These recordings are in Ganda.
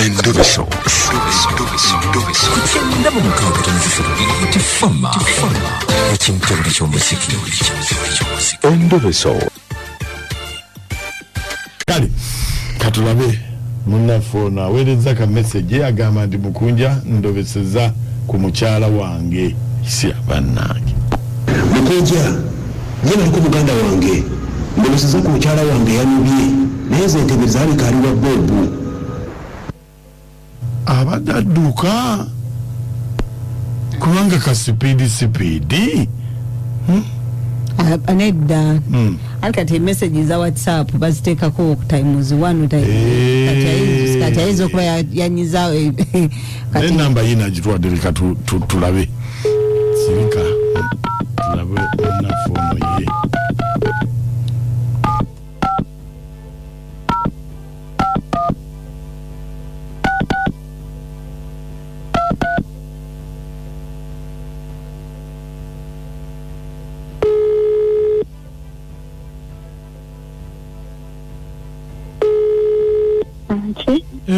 Endoveso. Kugenda mu mukaaga tifama ekintu eky'omuziki. Endoveso. Kale katulabe munafona aweereza ka message agamba nti Mukunja ndobeseza ku mukyala wange si abannange. Mukunja yena ko muganda wange ndobeseza ku mukyala wange yanubye naye zentebe zaali kaliwa bobu abadde adduka kubanga ka sipiidi anedda alikati message za WhatsApp baziteekako times 1 kati ayizo okuba yanyiza kati namba yina gitwadde leka tulabe sirika tulabe na fono ye.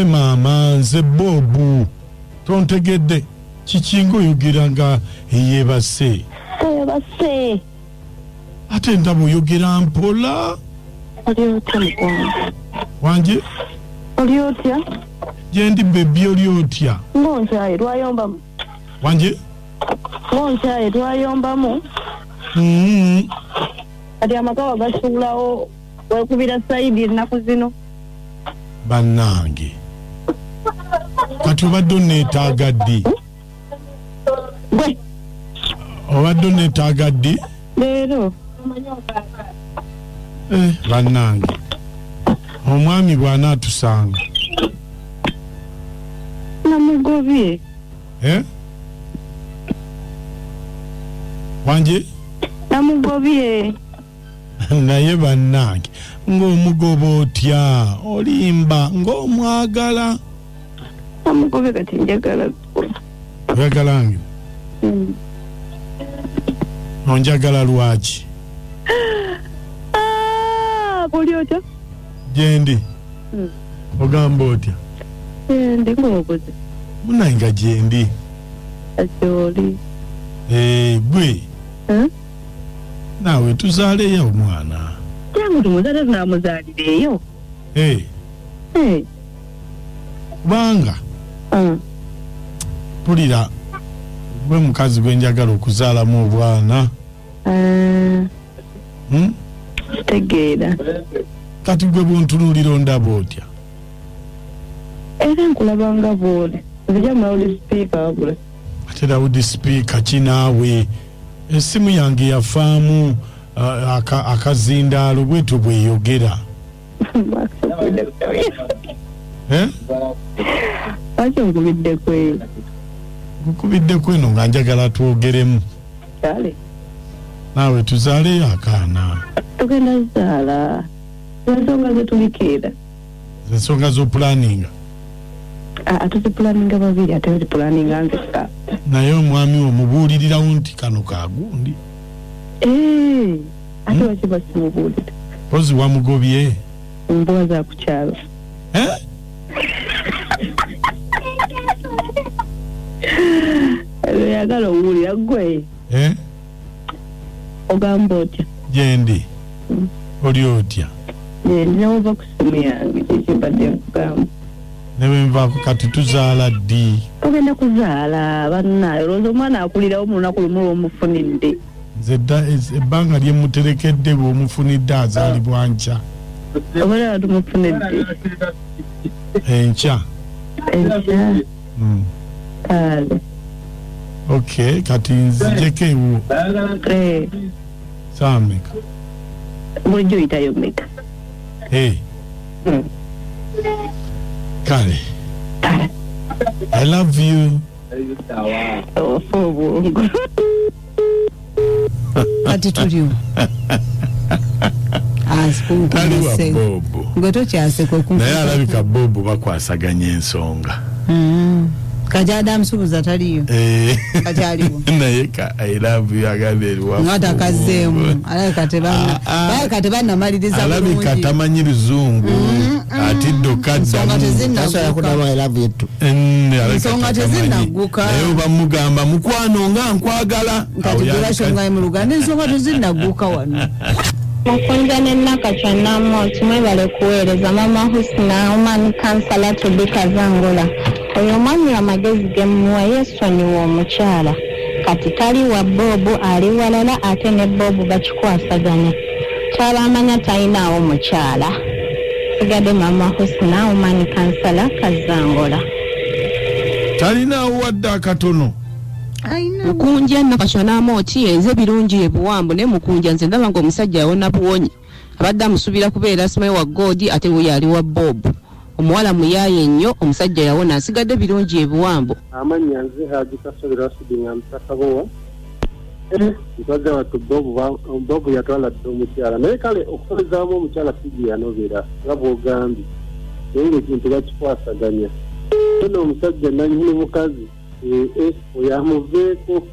Mama nze Bobu tontegedde kikingo oyogera nga yebase ate ndaba oyogera mpola wanje oli otya gyendi bebi oli otya ng'onkyaye twayombamu wanje ng'onkyaye twayombamu kati amakawa gasuulawo wekubira sayidi ennaku zino bannange kati obadde oneetaaga ddi obadde oneetaaga ddi leero bannange omwami bw'anaatusanga namugobye wanje namugobye naye bannange ng'omugoba otya olimba ng'omwagala namugobye kati njagala oyagalange onjagala lwaki oli otya gyendi ogamba otya ndi ng'obuze munaye nga gyendi akyoli gwe naawe tuzaaleyo omwana jangu tumuzaale tunamuzalireeyo kubanga pulira gwe mukazi gwe njagala okuzaalamu obwana tegeera kati gwe bwontunuulira ondaba otya era nkulabanga bwoli nzija mu loudspeaker wabula ate loudspeaker kinaawe essimu yange yafaamu akazindaalo bwetyo bweyogera lwaki nkubiddeku eyo nkukubiddeku eno nga njagala twogeremu kale naawe tuzaaleyo akaana tugenda zaala ensonga zetulikeera ensonga z'opulaninga atuzipulaninga babiri ate zipulaninga nzeka naye omwami omubuulirirawo nti kano kagundi ate lwaki basimubuulira pozi wamugobye mbuwa za ku kyalo oyagala owulira gwe ogamba otya gyendi oli otya gyendi nawova ku simu yange kyekimbadde nkugamba nebenvaako kati tuzaala ddi ogenda kuzaala bannaye olowooza omwana akulirawo mu lunaku lumu lw'omufunidde nze ebbanga lye muterekedde bw'omufunidde azaalibwa nkya obalaba tumufunidde enkya kale okay kati nzijeko ewo saameka bulijjo oyitayo meka kale I love you ofa obwongo kati tulio taliwa Bobo gwe tokyaseka naye alabika Bobo bakwasaganya ensonga Kaja Adam subuza taliyo. Kachaliwo. Naye I love you agambye liwafu. Ngata kazemu. Alaka tebana. Alaka tebana maliriza bulungi. Alabika tamanyi luzungu. atiddo ensonga tezinnaguka naye bamugamba mukwano nga nkwagala ntatugulashonga mu Luganda ensonga tezinnaguka wano Mukunja n'ennaka kyannama kimwebale kuweereza Mama Husna Omani kansala Tobika Zangola oyo omwami amagezi gemuwa yeesonyiwa omukyala kati tali wa Bobu ali walala ate ne Bobu bakikwasaganya kyala amanya talinaawo mukyala sigadde Mama Husna Omani kansala Kazangola talinaawo wadde akatono Mukunja nakashanamu oti eze birungi ebuwambo ne mukunja nze ndaba ngo omusajja yawona buwonyi abadde amusubira kubeera simaye wa Godi ate we yali wa Bob omuwala muyaye nnyo omusajja yawona asigadde birungi ebuwambo amanya nze Haji Kasobera Sidinga Mtakabowa ntwadde watu Bob yatwala omukyala naye kale okukolezaamu omukyala sigi yanobera nga bw'ogambye naye ng'ekintu bakikwasaganya ono omusajja nanyini mukazi oyamuveeko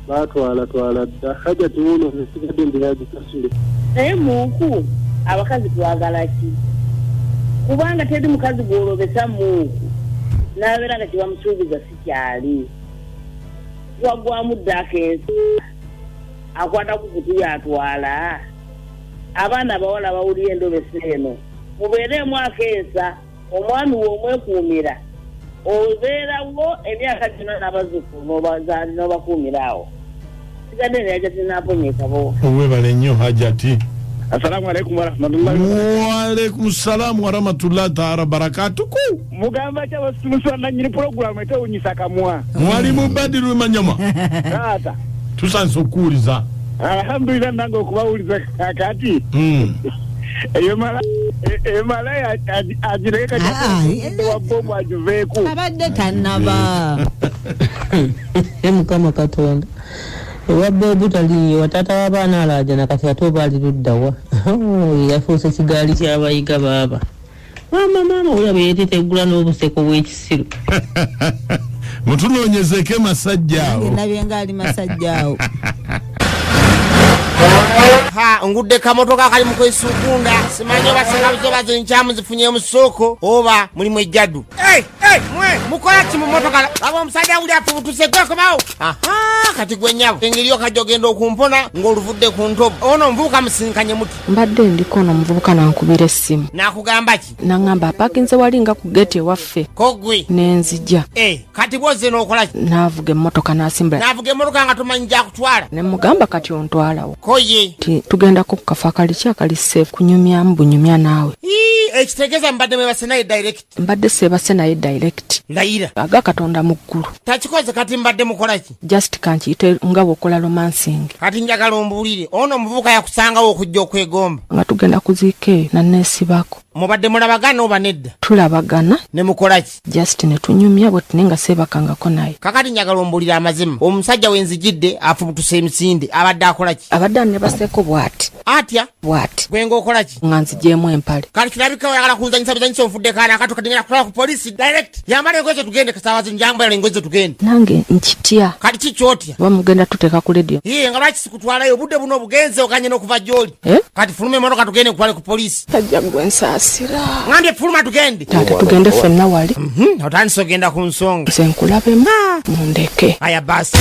batwala dda haja tiwuno nesigadde ndiraji kasule naye muuku abakazi twagala ki kubanga teri mukazi gwolobesa muuku nabeera nga kibamusuubiza sikyali wagwamu dda akensi akwata ku kutu yatwala abaana abawala bawulira endobesa eno mubeeremu akensa omwami w'omwekuumira obeerawo emyaka gyonna n'abazzukulu n'obakuumirawo sigadde neyaja tinaponyekabo owebale nnyo Hajati assalamu alaikum warahmatullahi waalaikum salamu warahmatullahi taala barakatuku mugamba kyabasimusa nanyini programu etewunyisa akamwa mwalimu Badiru Manyama taata tusanze okuwuliza alhamdulillah nange okubawuliza kakati eyo mala agireka wa Bobu agiveeku abadde tannaba Mukama Katonda ewa Bobu taliyo watata w'abaana alaja nakati ate oba ali luddawa yafuuse kigaali ky'abayiga baaba mama olaba yeetetegula n'obuseko bw'ekisiru mutunoonyezeko masajja awo nabye nga ali masajja awo ngudde kamotoka kali mu kwesukunda simanyi oba sekabuzobazo nkyamu zifunye mu ssoko oba mulimu ejjaddu mwe mukola ki mu motoka aba omusajja uli afubutuse gwekomawo kati gwe nnyabo engeri okajja ogenda okumpona ng'oluvudde ku ntobo ono muvubuka musinkanye muti mbadde ndiko ono omuvubuka nankubira essimu nakugamba ki naŋŋamba apaakinze wali nga ku geti ewaffe kogwe nenzija kati bwozze n'okola ki naavuga emmotoka n'asimbula naavuga emmotoka nga tomanyi gyakutwala ne mugamba kati ontwalawo koye tugendako ku kafo akali akali safe kunyumyamu bunyumya naawe ekitegeeza mbadde mwebase naye direct mbadde seebase naye direct ndayira aga Katonda mu ggulu takikoze kati mbadde mukola ki just kankiyite nga bw'okola romancing kati njagala ombuulire ono omuvubuka yakusangawo okujja okwegomba nga tugenda kuziika eyo nanneesibako mubadde mulabagana oba nedda tulabagana ne mukola ki just ne tunyumya bwe tune nga seebakangako naye kakati njagala ombuulire amazima omusajja wenzijidde afubutuse emisinde abadde akola ki abadde annebaseeko bw'ati atya bw'ati gwenga okola ki nga nzigyemu empale kati kirabika oyagala kunzanyisa buzanyisa onfudde kaana akato katingera kutwala ku polisi direct yambala engoye ze tugende kasaawazi njambala engoye ze tugende nange nkitya kati kikyotya oba mugenda tuteeka ku ledio nga lwaki sikutwalayo obudde buno obugenze okanye n'okuva gy'oli kati fuluma emotoka tugende kutwale ku polisi tajja gwe nsaasira ngambye fuluma tugende taate tugende ffenna wali otandise ogenda ku nsonga nze nkulabemu mundeke aya basi